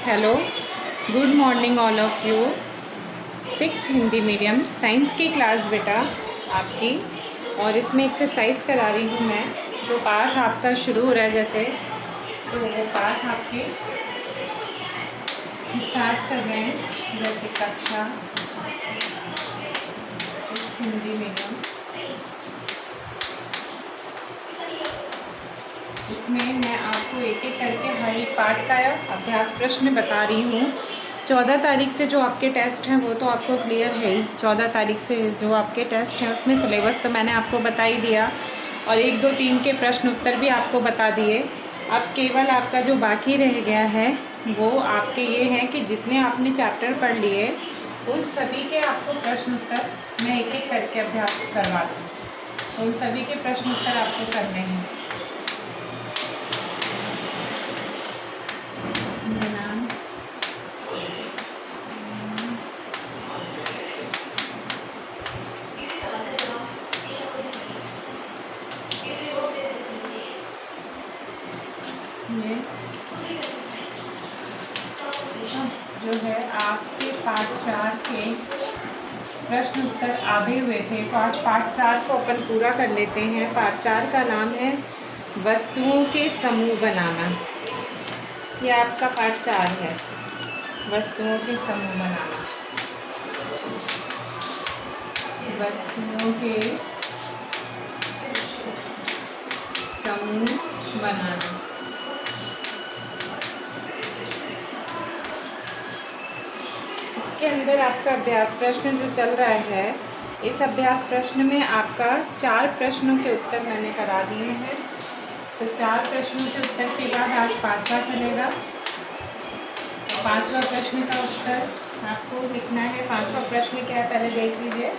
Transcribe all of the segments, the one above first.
Hello, good morning all of you. 6 Hindi medium science की class बेटा आपकी, और इसमें एक्सरसाइज करा रही हूँ मैं। तो पाठ आपका शुरू हो रहा है जैसे, तो वो पाठ आपके स्टार्ट कर रहे हैं। जैसे कक्षा 6 हिंदी मीडियम, इसमें मैं आपको एक एक करके हर एक पाठ का अभ्यास प्रश्न बता रही हूँ। 14 तारीख से जो आपके टेस्ट हैं वो तो आपको क्लियर है ही। 14 तारीख से जो आपके टेस्ट हैं उसमें सिलेबस तो मैंने आपको बता ही दिया, और 1, 2, 3 के प्रश्न उत्तर भी आपको बता दिए। अब केवल आपका जो बाकी रह गया है वो आपके ये हैं कि जितने आपने चैप्टर पढ़ लिए उन सभी के आपको प्रश्न उत्तर मैं एक एक करके अभ्यास करवा दूँ। उन सभी के प्रश्न उत्तर आपको करने हैं। ये जो है आपके पाठ 4 के प्रश्न उत्तर आधे हुए थे, तो आज पाठ 4 को अपन पूरा कर लेते हैं। पाठ 4 का नाम है वस्तुओं के समूह बनाना। ये आपका पाठ 4 है, वस्तुओं के समूह बनाना। वस्तुओं के समूह बनाना। इसके अंदर आपका अभ्यास प्रश्न जो चल रहा है, इस अभ्यास प्रश्न में आपका 4 प्रश्नों के उत्तर मैंने करा दिए हैं। तो 4 प्रश्नों के उत्तर के बाद आज 5वां चलेगा। तो 5वां प्रश्न का उत्तर आपको लिखना है। 5वां प्रश्न क्या है पहले देख लीजिए।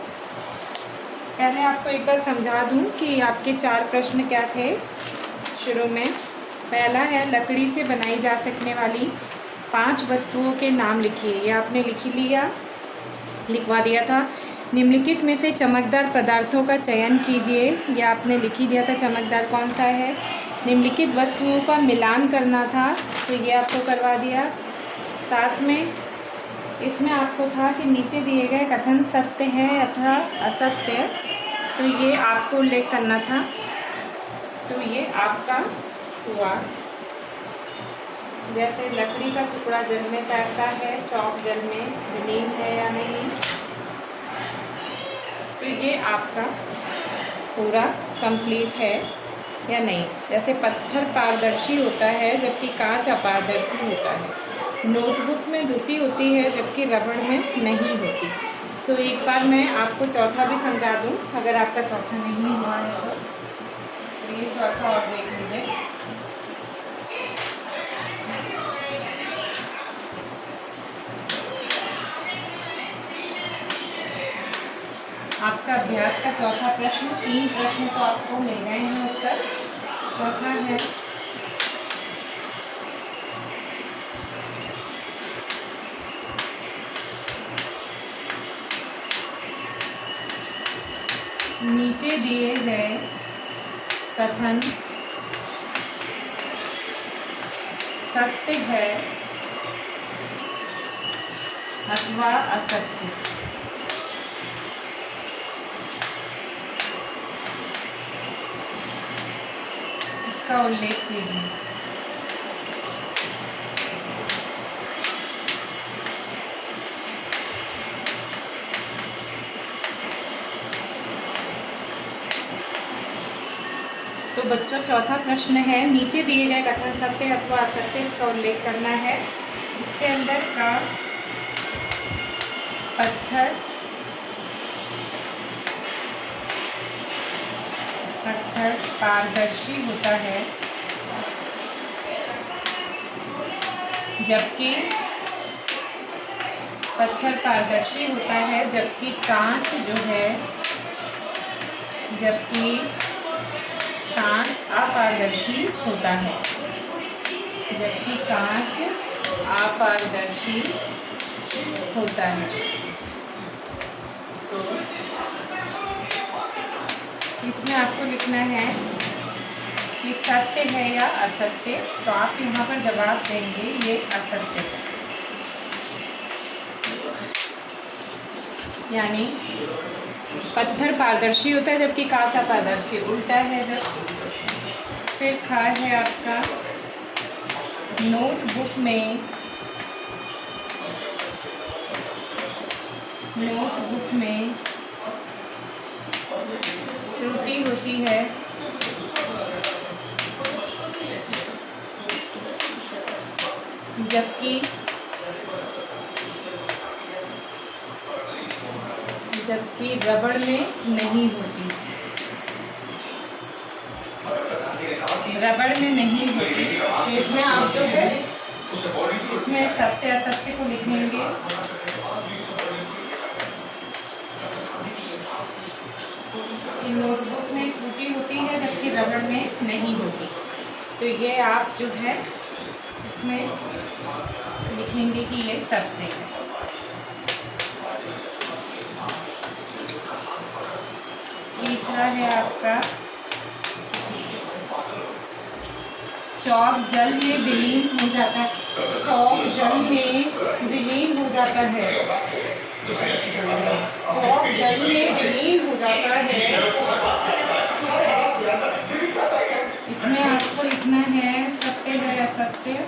पहले आपको एक बार समझा दूं कि आपके 4 प्रश्न क्या थे शुरू में। पहला है लकड़ी से बनाई जा सकने वाली 5 वस्तुओं के नाम लिखिए। ये आपने लिखवा दिया था। निम्नलिखित में से चमकदार पदार्थों का चयन कीजिए। ये आपने लिख ही दिया था चमकदार कौन सा है। निम्नलिखित वस्तुओं का मिलान करना था, तो ये आपको करवा दिया। साथ में इसमें आपको था कि नीचे दिए गए कथन सत्य है अथवा असत्य, तो ये आपको उल्लेख करना था। तो ये आपका हुआ। जैसे लकड़ी का टुकड़ा जल में तैरता है, चौक जल में विलीन है या नहीं। तो ये आपका पूरा कंप्लीट है या नहीं। जैसे पत्थर पारदर्शी होता है जबकि कांच अपारदर्शी होता है। नोटबुक में धुती होती है जबकि रबड़ में नहीं होती। तो एक बार मैं आपको चौथा भी समझा दूं, अगर आपका चौथा नहीं हुआ है तो ये चौथा और देख लीजिए। आपका अभ्यास का चौथा प्रश्न, 3 प्रश्न तो आपको मिल गए हैं उत्तर। चौथा है नीचे दिए गए कथन सत्य है अथवा असत्य। इसका उल्लेख कीजिए। तो बच्चों चौथा प्रश्न है नीचे दिए गए कथन सत्य अथवा असत्य, इसका उल्लेख करना है। इसके अंदर का पत्थर पारदर्शी होता है जबकि पत्थर पारदर्शी होता है जबकि कांच जो है, जबकि कांच अपारदर्शी होता है। जबकि कांच अपारदर्शी होता है। तो इसमें आपको लिखना है कि सत्य है या असत्य। तो आप यहाँ पर जवाब देंगे ये असत्य है। यानी पत्थर पारदर्शी होता है जबकि कांच अपारदर्शी, उल्टा है जब। फिर ख है आपका नोटबुक में त्रुटि होती है जबकि रबड़ में नहीं होती। रबड़ में नहीं होती। इसमें आप जो है इसमें सत्य असत्य को लिखेंगे। नोटबुक में त्रुटि होती है जबकि रबड़ में नहीं होती। तो ये आप जो है इसमें लिखेंगे कि ये सत्य है। तीसरा है आपका चौक जल में विलीन हो जाता है। चौक जल में विलीन हो जाता है। चौक जल में विलीन हो जाता है। इसमें आपको लिखना है सत्य है असत्य।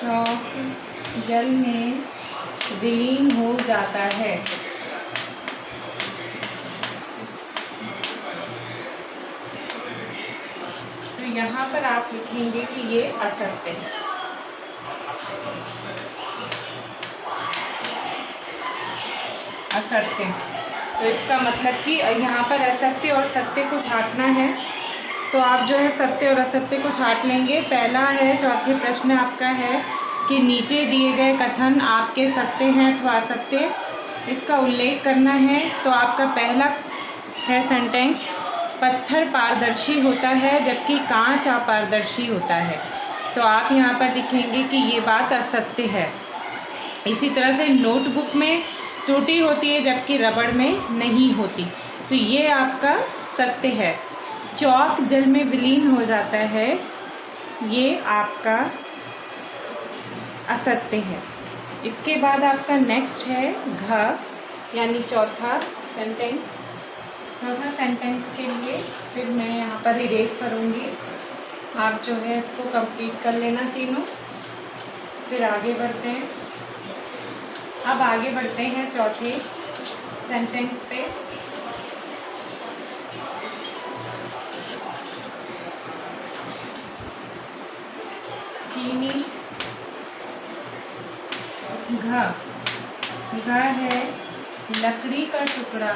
चौक जल में विलीन हो जाता है। तो यहाँ पर आप लिखेंगे कि ये असत्य है। असत्य, तो इसका मतलब कि यहाँ पर असत्य और सत्य को छांटना है। तो आप जो है सत्य और असत्य को छांट लेंगे। पहला है, चौथे प्रश्न आपका है कि नीचे दिए गए कथन आपके सत्य हैं अथवा असत्य, इसका उल्लेख करना है। तो आपका पहला है सेंटेंस, पत्थर पारदर्शी होता है जबकि कांच अपारदर्शी होता है। तो आप यहाँ पर लिखेंगे कि ये बात असत्य है। इसी तरह से नोटबुक में त्रुटि होती है जबकि रबड़ में नहीं होती, तो ये आपका सत्य है। चौक जल में विलीन हो जाता है, ये आपका असत्य है। इसके बाद आपका नेक्स्ट है घ, यानी चौथा सेंटेंस। चौथा सेंटेंस के लिए फिर मैं यहाँ पर इरेज करूँगी। आप जो है इसको कंप्लीट कर लेना तीनों, फिर आगे बढ़ते हैं। अब आगे बढ़ते हैं चौथे सेंटेंस पे। चीनी घ है लकड़ी का टुकड़ा।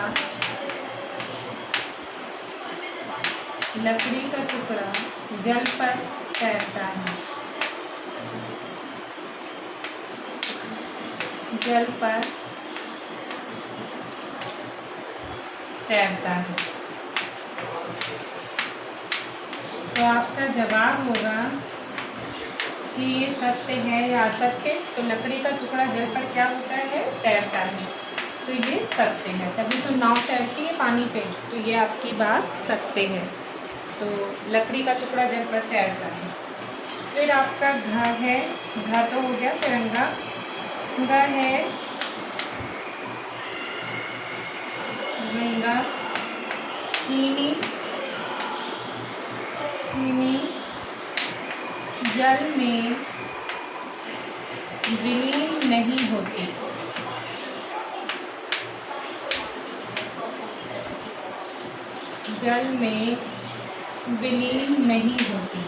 लकड़ी का टुकड़ा जल पर तैरता है। जल पर तैरता है। तो आपका जवाब होगा कि ये सत्य है या असत्य। तो लकड़ी का टुकड़ा जल पर क्या होता है? तैरता है। तो ये सत्य है, तभी तो नाव तैरती है पानी पे। तो ये आपकी बात सत्य है। तो लकड़ी का टुकड़ा जल पर तैरता है। फिर आपका घ है, घ तो हो गया तिरंगा। घ है गंगा। चीनी जल में विलीन नहीं होती। जल में विलीन नहीं होती।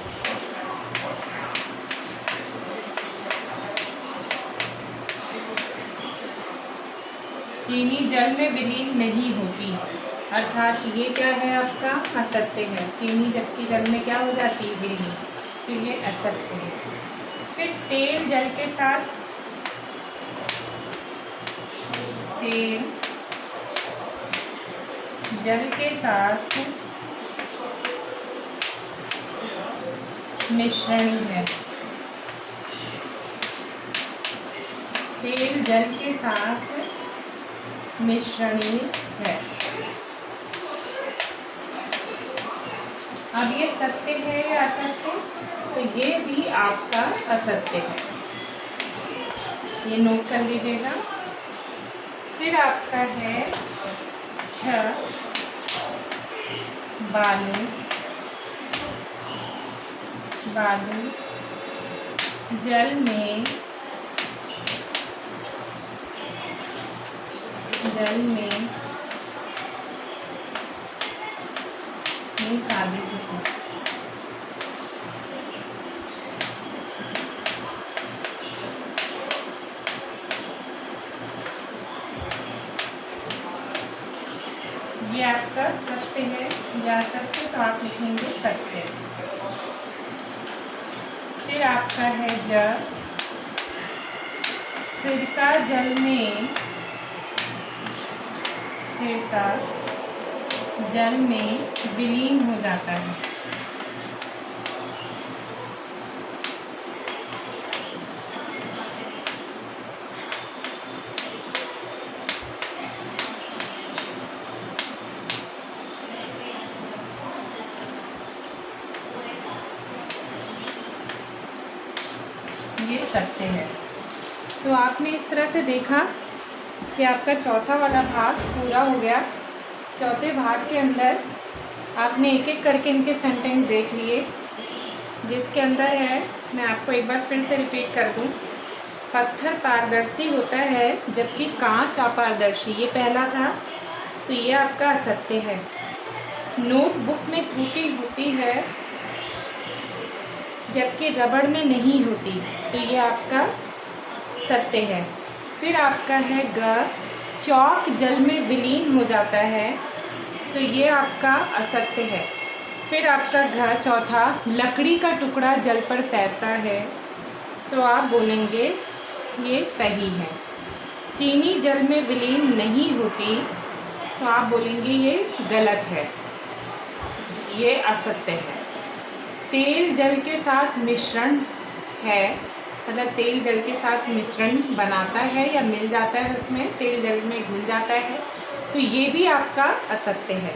चीनी जल में विलीन नहीं होती, अर्थात ये क्या है आपका? असत्य है। चीनी जबकि जल में क्या हो जाती है? विलीन। तो ये असत्य है। फिर तेल जल के साथ, तेल जल के साथ मिश्रणी है। तेल जल के साथ मिश्रणी है। अब ये सत्य है या असत्य? तो ये भी आपका असत्य है। ये नोट कर लीजिएगा। फिर आपका है छ बालू, बालू जल में, जल में साबित होता है। ये आपका सत्य है या सत्य, तो आप लिखेंगे सत्य। फिर आपका है ज सिरका जल में, सिरका जल में विलीन हो जाता है। ये सत्य है। तो आपने इस तरह से देखा कि आपका चौथा वाला भाग पूरा हो गया। चौथे भाग के अंदर आपने एक एक करके इनके सेंटेंस देख लिए, जिसके अंदर है, मैं आपको एक बार फिर से रिपीट कर दूं, पत्थर पारदर्शी होता है जबकि कांच अपारदर्शी, ये पहला था, तो ये आपका असत्य है। नोटबुक में त्रुटि होती है जबकि रबड़ में नहीं होती, तो ये आपका सत्य है। फिर आपका है ग चौक जल में विलीन हो जाता है, तो ये आपका असत्य है। फिर आपका घ चौथा लकड़ी का टुकड़ा जल पर तैरता है, तो आप बोलेंगे ये सही है। चीनी जल में विलीन नहीं होती, तो आप बोलेंगे ये गलत है, ये असत्य है। तेल जल के साथ मिश्रण है, मतलब तेल जल के साथ मिश्रण बनाता है या मिल जाता है, उसमें तेल जल में घुल जाता है, तो ये भी आपका असत्य है।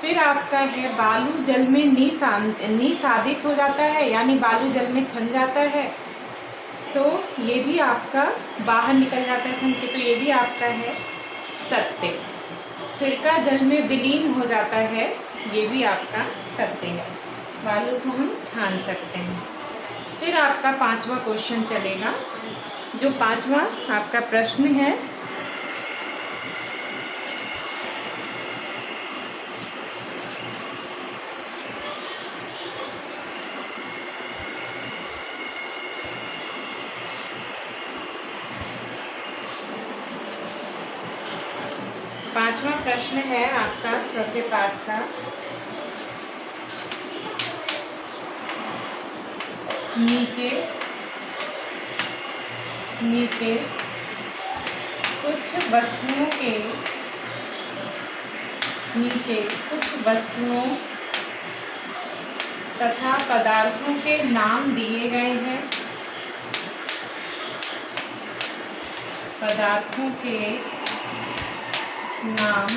फिर आपका है बालू जल में निसादित हो जाता है, यानी बालू जल में छन जाता है, तो ये भी आपका बाहर निकल जाता है छन के, तो ये भी आपका है सत्य। सिरका जल में विलीन हो जाता है, ये भी आपका सत्य है, बालू को हम छान सकते हैं। फिर आपका पांचवा क्वेश्चन चलेगा, जो पांचवा आपका प्रश्न है, पांचवा प्रश्न है आपका चौथे पाठ का। नीचे नीचे कुछ वस्तुओं के नीचे कुछ वस्तुओं तथा पदार्थों के नाम दिए गए हैं। पदार्थों के नाम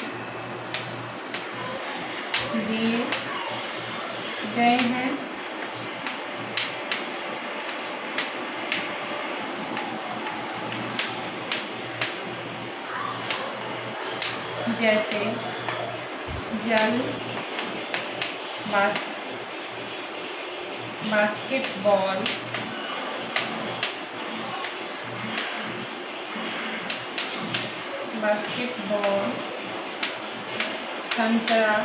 दिए गए हैं। जैसे जल, बास्केटबॉल, संतरा,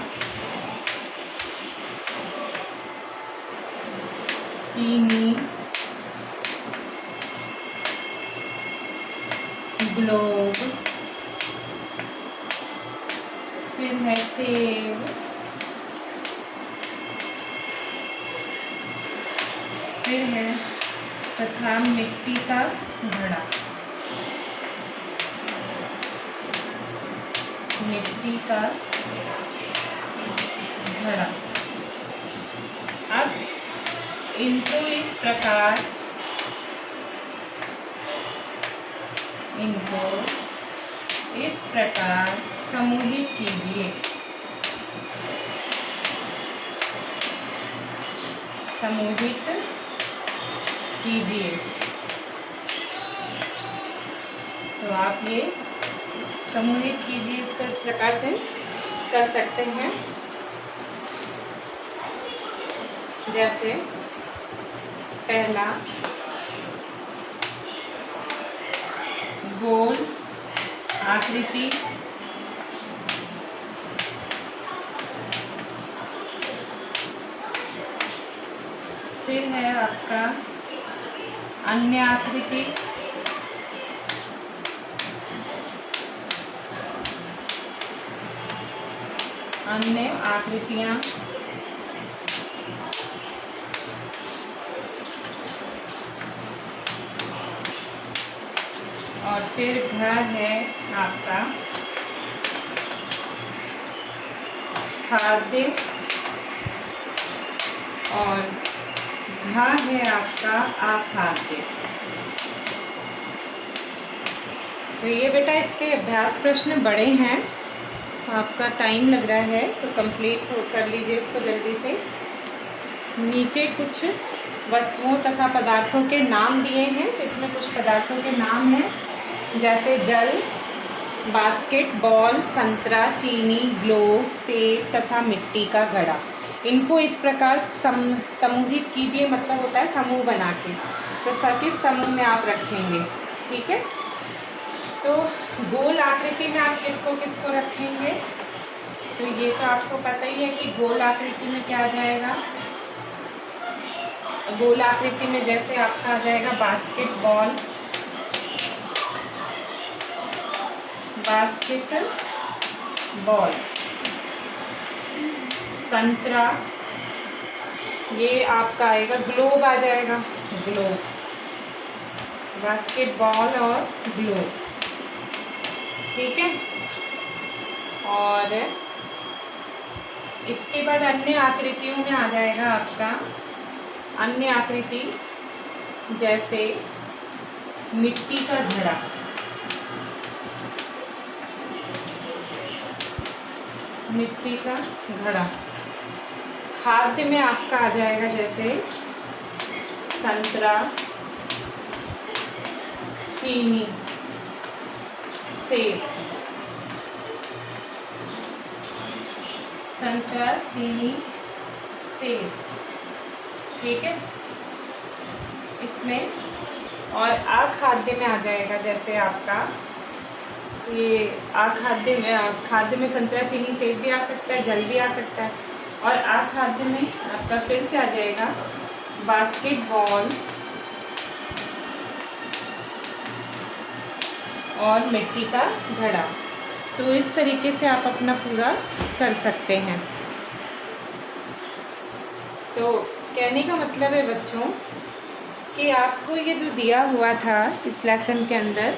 चीनी, ग्लोब, फिर है सेब, फिर है तथा मिट्टी का घड़ा। मिट्टी का घड़ा। अब इनको इस प्रकार समूहित कीजिए। समूहित कीजिए। आप ये समूहित कीजिए, इसको इस प्रकार से कर सकते हैं। जैसे पहला गोल आकृति, फिर है आपका अन्य आकृति, अन्य आकृतियाँ, और फिर घ है आपका खाद्य, और घ है आपका अखाद्य। तो ये बेटा इसके अभ्यास प्रश्न बड़े हैं, आपका टाइम लग रहा है तो कंप्लीट कर लीजिए इसको जल्दी से। नीचे कुछ वस्तुओं तथा पदार्थों के नाम दिए हैं, तो इसमें कुछ पदार्थों के नाम हैं जैसे जल, बास्केटबॉल, संतरा, चीनी, ग्लोब, सेब तथा मिट्टी का घड़ा। इनको इस प्रकार समूहित कीजिए, मतलब होता है समूह बना के, तो किस समूह में आप रखेंगे, ठीक है। तो गोल आकृति में आप किसको किसको रखेंगे, तो ये तो आपको पता ही है कि गोल आकृति में क्या आ जाएगा। गोल आकृति में जैसे आपका आ जाएगा बास्केटबॉल, बास्केटबॉल, संतरा, ये आपका आएगा ग्लोब आ जाएगा, ग्लोब, बास्केटबॉल और ग्लोब, ठीक है। और इसके बाद अन्य आकृतियों में आ जाएगा आपका अन्य आकृति, जैसे मिट्टी का घड़ा, मिट्टी का घड़ा। खाद्य में आपका आ जाएगा जैसे संतरा, चीनी, सेब, संतरा, चीनी, सेब, ठीक है। इसमें और अखाद्य में आ जाएगा जैसे आपका ये खाद्य में संतरा, चीनी, सेब भी आ सकता है, जल भी आ सकता है। और अखाद्य में आपका फिर से आ जाएगा बास्केटबॉल और मिट्टी का घड़ा। तो इस तरीके से आप अपना पूरा कर सकते हैं। तो कहने का मतलब है बच्चों कि आपको ये जो दिया हुआ था इस लेसन के अंदर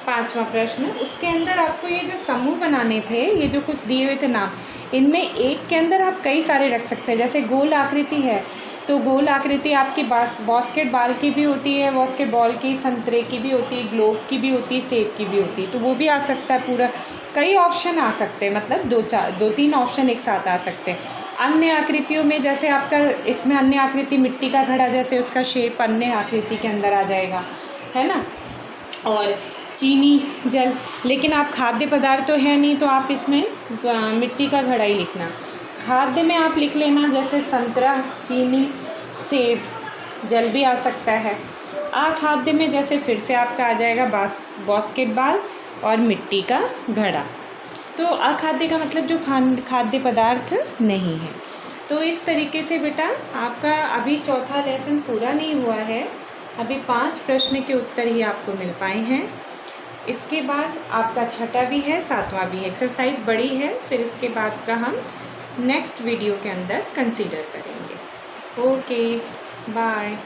5वां प्रश्न, उसके अंदर आपको ये जो समूह बनाने थे, ये जो कुछ दिए हुए थे नाम, इनमें एक के अंदर आप कई सारे रख सकते हैं। जैसे गोल आकृति है तो गोल आकृति आपकी बास्केटबॉल की भी होती है, बास्केटबॉल की, संतरे की भी होती है, ग्लोब की भी होती है, सेब की भी होती है, तो वो भी आ सकता है। पूरा कई ऑप्शन आ सकते हैं, मतलब 2-3 ऑप्शन एक साथ आ सकते हैं। अन्य आकृतियों में जैसे आपका इसमें अन्य आकृति मिट्टी का घड़ा, जैसे उसका शेप अन्य आकृति के अंदर आ जाएगा, है ना। और चीनी, जल, लेकिन आप खाद्य पदार्थ तो है नहीं, तो आप इसमें मिट्टी का घड़ा ही लिखना। खाद्य में आप लिख लेना जैसे संतरा, चीनी, सेब, जल भी आ सकता है। अखाद्य में जैसे फिर से आपका आ जाएगा बास्केटबॉल और मिट्टी का घड़ा। तो अखाद्य का मतलब जो खाद्य पदार्थ नहीं है। तो इस तरीके से बेटा आपका अभी चौथा लेसन पूरा नहीं हुआ है, अभी 5 प्रश्न के उत्तर ही आपको मिल पाए हैं। इसके बाद आपका छठा भी है, 7वां भी है, एक्सरसाइज बड़ी है, फिर इसके बाद का हम नेक्स्ट वीडियो के अंदर कंसीडर करेंगे। Okay, bye.